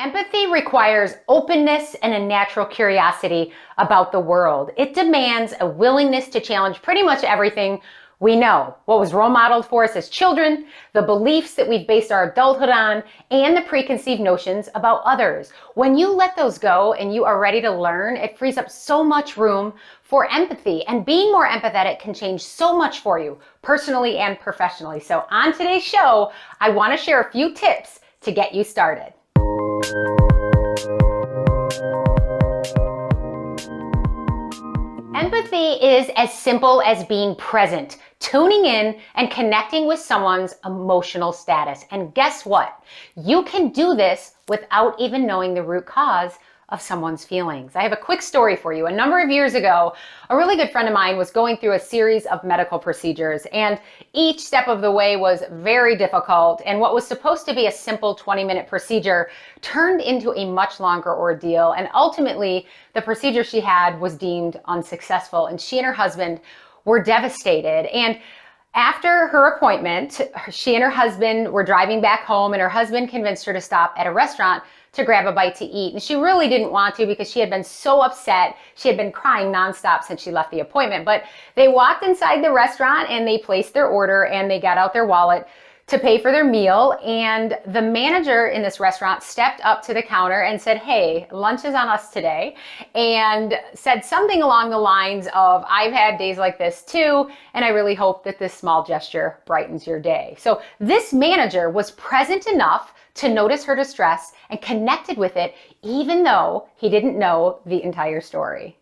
Empathy requires openness and a natural curiosity about the world. It demands a willingness to challenge pretty much everything we know, what was role modeled for us as children, the beliefs that we've based our adulthood on, and the preconceived notions about others. When you let those go and you are ready to learn, it frees up so much room for empathy. And being more empathetic can change so much for you, personally and professionally. So on today's show, I want to share a few tips to get you started. Empathy is as simple as being present, tuning in, and connecting with someone's emotional status. And guess what? You can do this without even knowing the root cause of someone's feelings. I have a quick story for you. A number of years ago, a really good friend of mine was going through a series of medical procedures, and each step of the way was very difficult, and what was supposed to be a simple 20-minute procedure turned into a much longer ordeal, and ultimately the procedure she had was deemed unsuccessful, and she and her husband were devastated. And after her appointment, she and her husband were driving back home, and her husband convinced her to stop at a restaurant to grab a bite to eat. And she really didn't want to because she had been so upset. She had been crying nonstop since she left the appointment. But they walked inside the restaurant and they placed their order and they got out their wallet to pay for their meal. And the manager in this restaurant stepped up to the counter and said, "Hey, lunch is on us today," and said something along the lines of, "I've had days like this too, and I really hope that this small gesture brightens your day." So this manager was present enough to notice her distress and connected with it, even though he didn't know the entire story.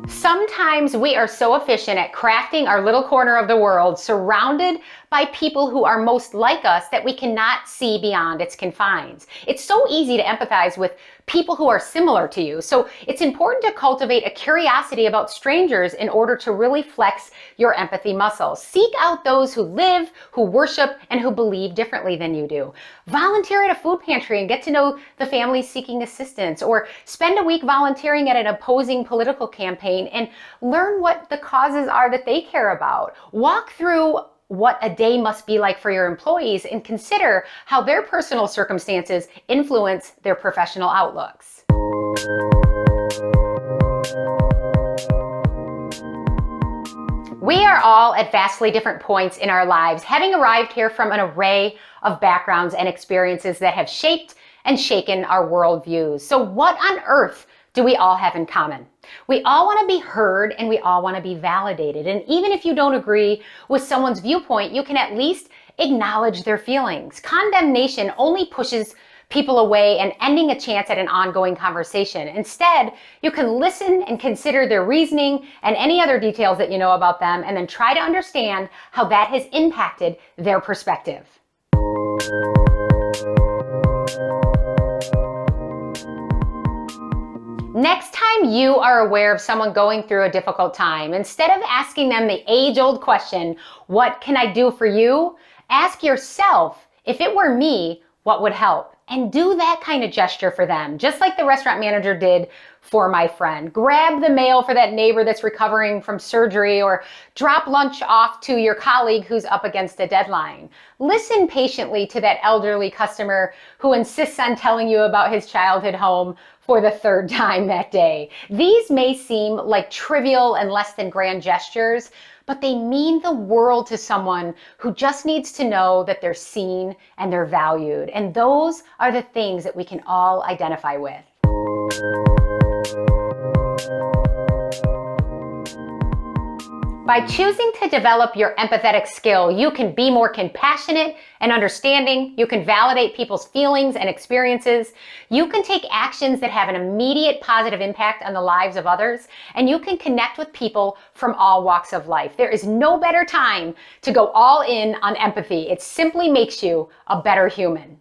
Sometimes we are so efficient at crafting our little corner of the world, surrounded by people who are most like us, that we cannot see beyond its confines. It's so easy to empathize with people who are similar to you. So it's important to cultivate a curiosity about strangers in order to really flex your empathy muscles. Seek out those who live, who worship, and who believe differently than you do. Volunteer at a food pantry and get to know the families seeking assistance, or spend a week volunteering at an opposing political campaign and learn what the causes are that they care about. Walk through what a day must be like for your employees and consider how their personal circumstances influence their professional outlooks. We are all at vastly different points in our lives, having arrived here from an array of backgrounds and experiences that have shaped and shaken our worldviews. So what on earth do we all have in common? We all want to be heard and we all want to be validated. And even if you don't agree with someone's viewpoint, you can at least acknowledge their feelings. Condemnation only pushes people away and ending a chance at an ongoing conversation. Instead, you can listen and consider their reasoning and any other details that you know about them, and then try to understand how that has impacted their perspective. Next time you are aware of someone going through a difficult time, instead of asking them the age-old question, "What can I do for you?" ask yourself, "If it were me, what would help?" And do that kind of gesture for them, just like the restaurant manager did for my friend. Grab the mail for that neighbor that's recovering from surgery, or drop lunch off to your colleague who's up against a deadline. Listen patiently to that elderly customer who insists on telling you about his childhood home for the third time that day. These may seem like trivial and less than grand gestures, but they mean the world to someone who just needs to know that they're seen and they're valued. And those are the things that we can all identify with. By choosing to develop your empathetic skill, you can be more compassionate and understanding. You can validate people's feelings and experiences. You can take actions that have an immediate positive impact on the lives of others. And you can connect with people from all walks of life. There is no better time to go all in on empathy. It simply makes you a better human.